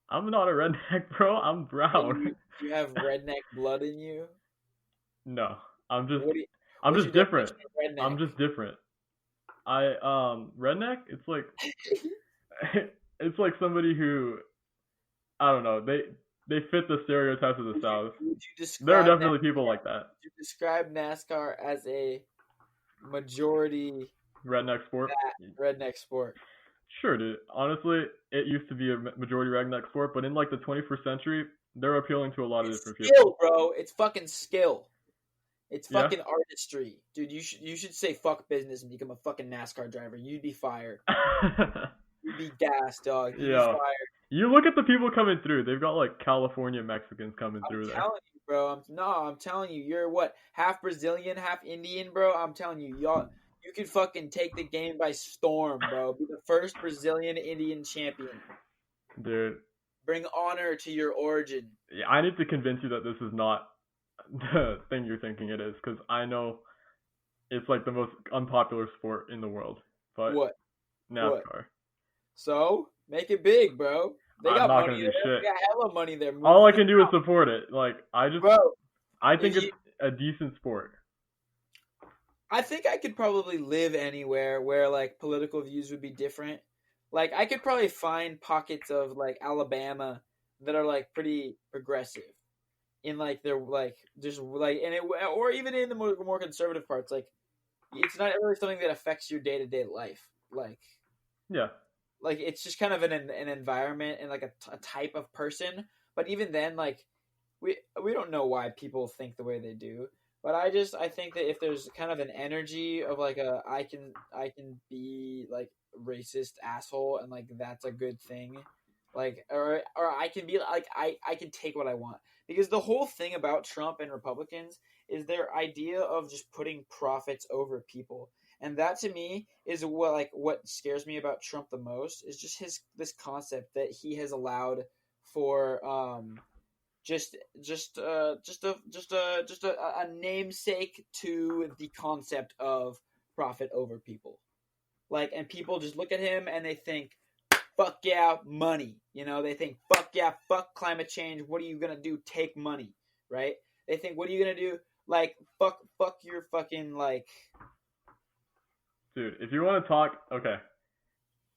I'm not a redneck, bro. I'm brown. Do you have redneck blood in you? No, I'm just different. I'm just different. Redneck. It's like somebody who, I don't know. They fit the stereotypes of the South. There are definitely people like that. Would you describe NASCAR as a majority redneck sport? Redneck sport. Sure, dude. Honestly, it used to be a majority redneck sport, but in like the 21st century, they're appealing to a lot of different people. Skill, bro. It's fucking skill. It's fucking artistry, dude. You should say fuck business and become a fucking NASCAR driver. You'd be fired. You'd be gassed, dog. You'd be fired. You look at the people coming through. They've got like California Mexicans coming through there. I'm telling you, bro. I'm telling you, you're what, half Brazilian, half Indian, bro. I'm telling you, y'all. You could fucking take the game by storm, bro. Be the first Brazilian Indian champion. Dude. Bring honor to your origin. Yeah, I need to convince you that this is not the thing you're thinking it is, because I know it's like the most unpopular sport in the world. But what? NASCAR. What? So, make it big, bro. They got money there. They got hella money there. All I can do is support it. Like, I think it's a decent sport. I think I could probably live anywhere where like political views would be different. Like I could probably find pockets of like Alabama that are like pretty progressive in like they're like just like or even in the more conservative parts. Like it's not really something that affects your day-to-day life. Yeah. Like it's just kind of an environment and like a type of person. But even then, like we don't know why people think the way they do. But I think that if there's kind of an energy of like I can be like racist asshole and like that's a good thing, like or I can be like I can take what I want, because the whole thing about Trump and Republicans is their idea of just putting profits over people. And that to me is what scares me about Trump the most is just this concept that he has allowed for a namesake to the concept of profit over people. Like, and people just look at him and they think, fuck yeah, money. You know, they think, fuck yeah, fuck climate change. What are you gonna do? Take money, right? They think, what are you gonna do? Like, fuck your fucking like. Dude, if you want to talk, okay,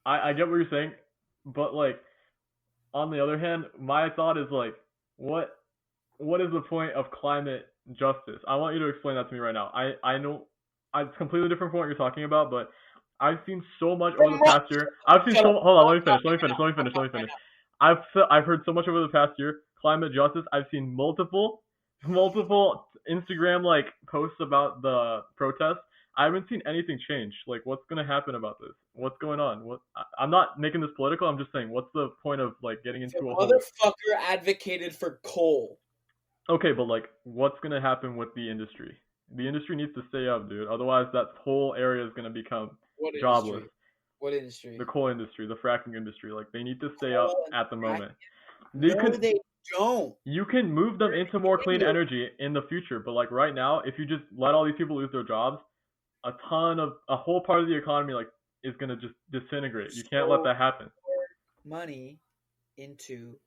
I get what you're saying, but like, on the other hand, my thought is like, what is the point of climate justice? I want you to explain that to me right now. I know it's completely different from what you're talking about, but I've seen so much over the past year. Hold on, let me finish. I've heard so much over the past year. Climate justice. I've seen multiple Instagram like posts about the protests. I haven't seen anything change. Like, what's gonna happen about this? What's going on? I'm not making this political. I'm just saying, what's the point of like getting into a whole? Motherfucker advocated for coal. Okay, but like, what's gonna happen with the industry? The industry needs to stay up, dude. Otherwise, that whole area is gonna become jobless. What industry? The coal industry, the fracking industry. Like, they need to stay up at the moment. They don't. You can move them into more clean energy in the future, but like right now, if you just let all these people lose their jobs, a whole part of the economy like is gonna just disintegrate. You can't let that happen. Money into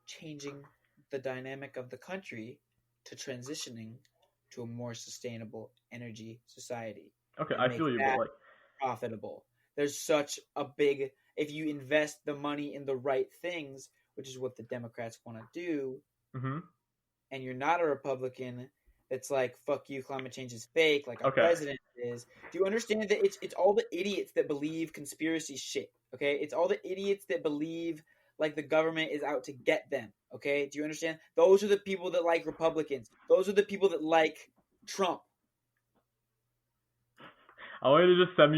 changing the dynamic of the country to transitioning to a more sustainable energy society. Okay, I feel you, but like profitable. There's such a big, if you invest the money in the right things, which is what the Democrats want to do, and you're not a Republican that's like, fuck you, climate change is fake, like our president is. Do you understand that it's all the idiots that believe conspiracy shit, okay? It's all the idiots that believe like the government is out to get them, okay? Do you understand? Those are the people that like Republicans. Those are the people that like Trump. I want you to just send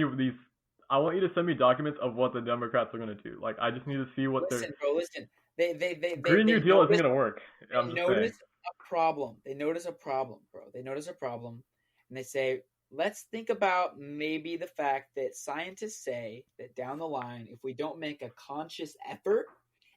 me documents of what the Democrats are going to do. Like, I just need to see what they're... Listen. They Green New Deal isn't going to work. They notice a problem. They notice a problem, bro. They notice a problem, and they say, let's think about maybe the fact that scientists say that down the line, if we don't make a conscious effort,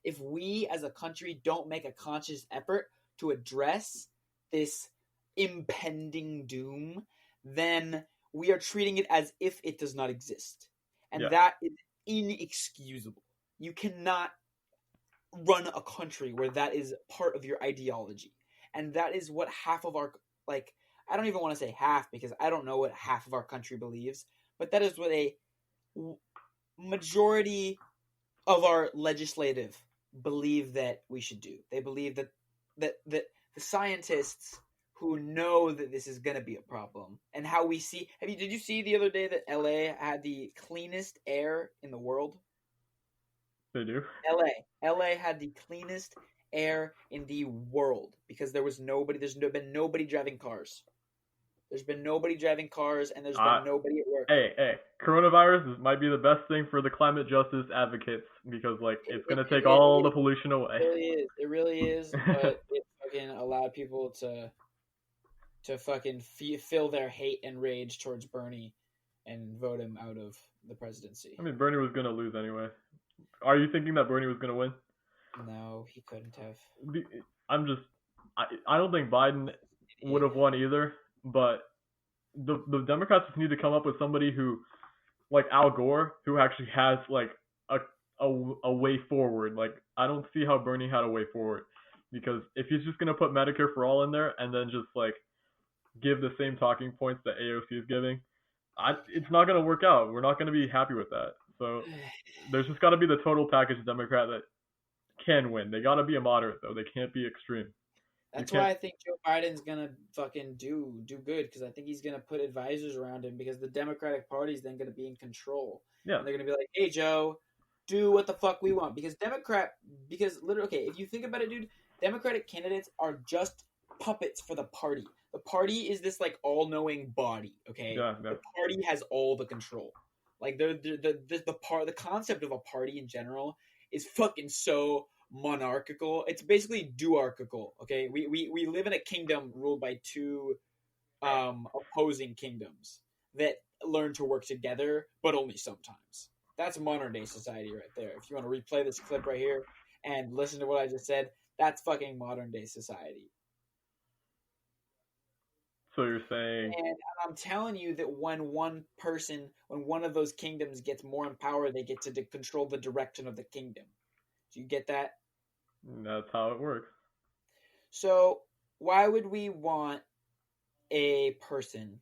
if we as a country don't make a conscious effort to address this impending doom, then we are treating it as if it does not exist. And that is inexcusable. You cannot run a country where that is part of your ideology. And that is what half of our, like, I don't even want to say half because I don't know what half of our country believes, but that is what a majority of our legislative believe that we should do. They believe that the scientists who know that this is going to be a problem, and how we see, did you see the other day that LA had the cleanest air in the world? They do. LA had the cleanest air in the world because there's been nobody driving cars. There's been nobody driving cars, and there's been nobody at work. Hey, coronavirus might be the best thing for the climate justice advocates because, like, it's going to take all the pollution away. It really is, but it fucking allowed people to fucking fill their hate and rage towards Bernie and vote him out of the presidency. I mean, Bernie was going to lose anyway. Are you thinking that Bernie was going to win? No, he couldn't have. I don't think Biden would have won either, but the Democrats just need to come up with somebody who, like Al Gore, who actually has like a way forward. Like, I don't see how Bernie had a way forward, because if he's just going to put Medicare for all in there and then just like give the same talking points that AOC is giving, it's not going to work out. We're not going to be happy with that. So there's just got to be the total package Democrat that can win. They got to be a moderate, though. They can't be extreme. That's why I think Joe Biden's gonna fucking do good, because I think he's gonna put advisors around him, because the Democratic Party is then gonna be in control. Yeah. And they're gonna be like, "Hey, Joe, do what the fuck we want." Because literally, okay, if you think about it, dude, Democratic candidates are just puppets for the party. The party is this like all-knowing body. Okay, Yeah. the party has all the control. Like the concept of a party in general is fucking so monarchical. It's basically duarchical. Okay, we live in a kingdom ruled by two opposing kingdoms that learn to work together, but only sometimes. That's modern day society right there. If you want to replay this clip right here and listen to what I just said, that's fucking modern day society. So you're saying, and I'm telling you that when one of those kingdoms gets more in power, they get to control the direction of the kingdom. Do you get that? That's how it works. So why would we want a person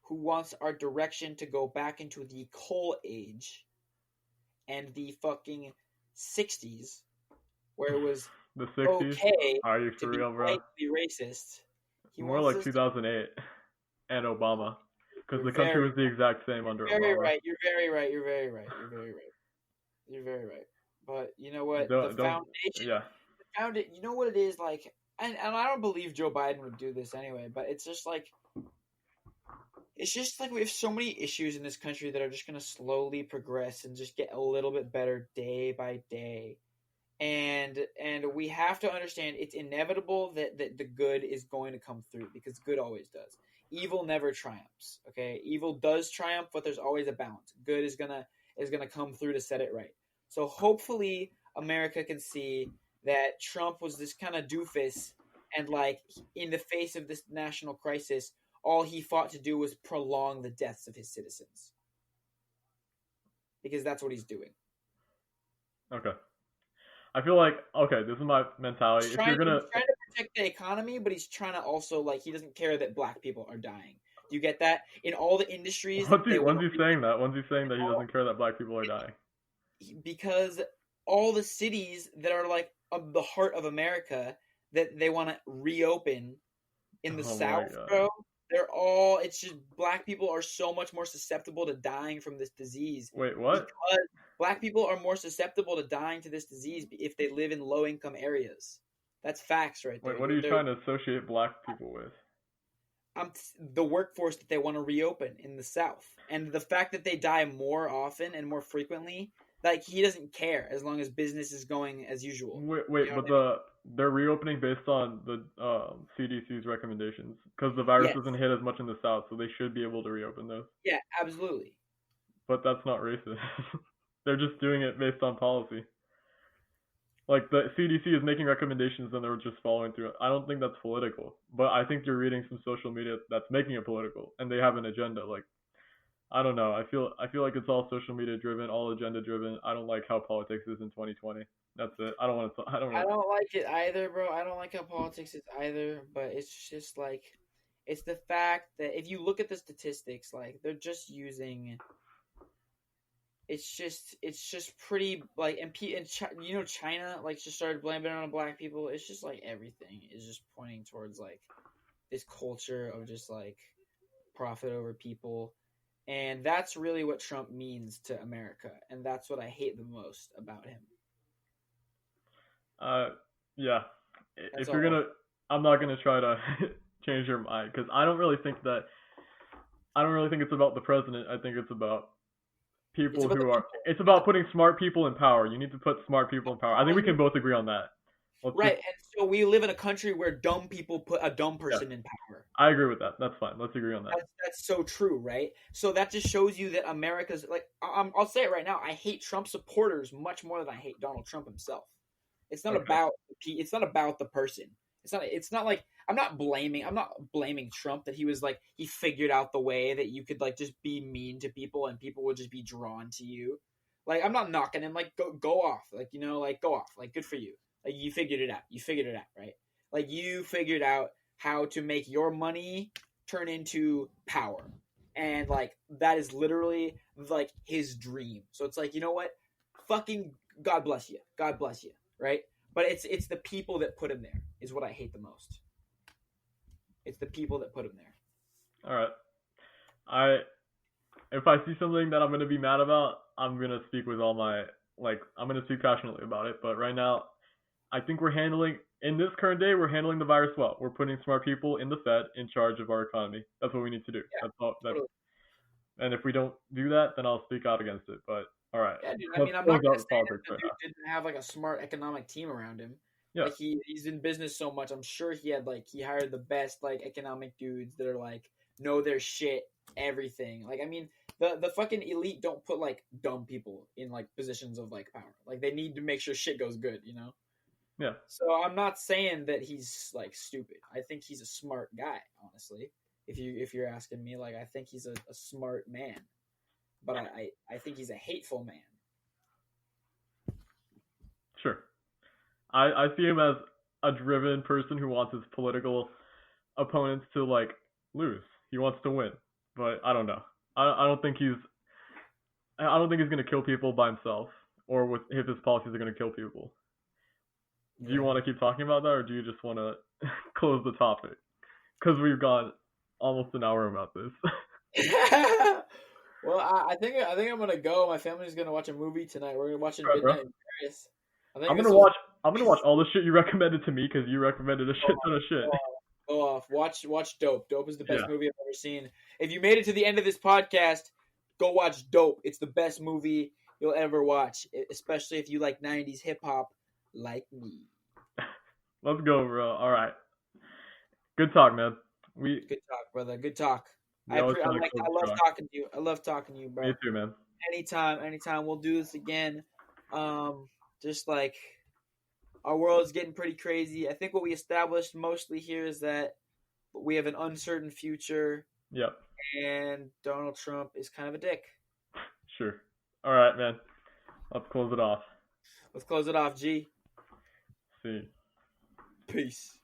who wants our direction to go back into the coal age and the fucking 60s, where it was the 60s? Okay Are you for real, bro? Be racist. More like 2008 and Obama, because the country was the exact same under Obama. Right. You're very right. You're very right. But you know what? The foundation. Yeah. You know what it is like, and I don't believe Joe Biden would do this anyway. But it's just like we have so many issues in this country that are just going to slowly progress and just get a little bit better day by day. And we have to understand it's inevitable that the good is going to come through, because good always does. Evil never triumphs. Okay, evil does triumph, but there's always a balance. Good is gonna come through to set it right. So hopefully America can see that Trump was this kind of doofus, and like in the face of this national crisis, all he fought to do was prolong the deaths of his citizens, because that's what he's doing. Okay. I feel like, okay, this is my mentality. He's trying to protect the economy, but he's trying to also, like, he doesn't care that black people are dying. Do you get that? In all the industries... When's he saying that? When's he saying that he doesn't care that black people are dying? Because all the cities that are, like, of the heart of America that they want to reopen in the South, bro, it's just black people are so much more susceptible to dying from this disease. Wait, what? Because black people are more susceptible to dying to this disease if they live in low-income areas. That's facts right there. Wait, what are you trying to associate black people with? The workforce that they want to reopen in the South. And the fact that they die more often and more frequently, like, he doesn't care as long as business is going as usual. Wait, you know but they're reopening based on the CDC's recommendations, because the virus doesn't hit as much in the South, so they should be able to reopen those. Yeah, absolutely. But that's not racist. They're just doing it based on policy. Like, the CDC is making recommendations and they're just following through. I don't think that's political, but I think you're reading some social media that's making it political, and they have an agenda. Like, I don't know. I feel like it's all social media driven, all agenda driven. I don't like how politics is in 2020. That's it. I don't like it either, bro. I don't like how politics is either, but it's just like, it's the fact that if you look at the statistics, like, they're just using, it's just pretty, like, and you know, China, like, just started blaming it on black people. It's just like everything is just pointing towards, like, this culture of just, like, profit over people. And that's really what Trump means to America, and that's what I hate the most about him. Yeah. I'm not gonna try to change your mind, because I don't really think it's about the president. I think it's about people it's about putting smart people in power. You need to put smart people in power. I think we can both agree on that. And so we live in a country where dumb people put a dumb person in power. I agree with that. That's fine. Let's agree on that. That's so true, right? So that just shows you that America's, like, I'll say it right now, I hate Trump supporters much more than I hate Donald Trump himself. It's not about the person. It's not like I'm not blaming Trump that he figured out the way that you could, like, just be mean to people and people would just be drawn to you. Like, I'm not knocking him, like, go off, like, you know, like, go off, like, good for you. Like, you figured it out, right? Like, you figured out how to make your money turn into power. And, like, that is literally, like, his dream. So it's like, you know what? Fucking God bless you, right? But it's the people that put him there. is what I hate the most. It's the people that put him there. All right. If I see something that I'm gonna be mad about, I'm gonna speak with all my I'm gonna speak passionately about it. But right now, I think in this current day, we're handling the virus well. We're putting smart people in the Fed in charge of our economy. That's what we need to do. Yeah, That's all. totally. And if we don't do that, then I'll speak out against it. But all right, Yeah, dude. I let's mean, I'm close not gonna out say that politics the right dude now. didn't have like a smart economic team around him. Yeah, Like he's in business so much. I'm sure he hired the best like economic dudes that are like know their shit, everything. Like I mean, the fucking elite don't put like dumb people in like positions of like power. Like they need to make sure shit goes good, you know? yeah, So I'm not saying that he's like stupid. I think he's a smart guy, honestly. If you're asking me, like I think he's a smart man. But I think he's a hateful man. sure. I see him as a driven person who wants his political opponents to like lose. He wants to win, but I don't know. I don't think he's gonna kill people by himself or with if his policies are gonna kill people. Do you want to keep talking about that, or do you just want to close the topic? Because we've got almost an hour about this. Well, I think I'm gonna go. My family's gonna watch a movie tonight. We're watching Right, Midnight in Paris. I'm gonna watch all the shit you recommended to me because you recommended a shit ton of shit. Go off. Watch Dope. Dope is the best Yeah. movie I've ever seen. If you made it to the end of this podcast, go watch Dope. It's the best movie you'll ever watch, especially if you like 90s hip hop like me. Let's go, bro. All right. Good talk, man. Good talk, brother. Good talk. we I always try to love close the talk. talking to you. I love talking to you, bro. Me too, man. Anytime. We'll do this again. Just like our world is getting pretty crazy. I think what we established mostly here is that we have an uncertain future. Yep. And Donald Trump is kind of a dick. Sure. All right, man. Let's close it off. Let's close it off, G. See. Peace.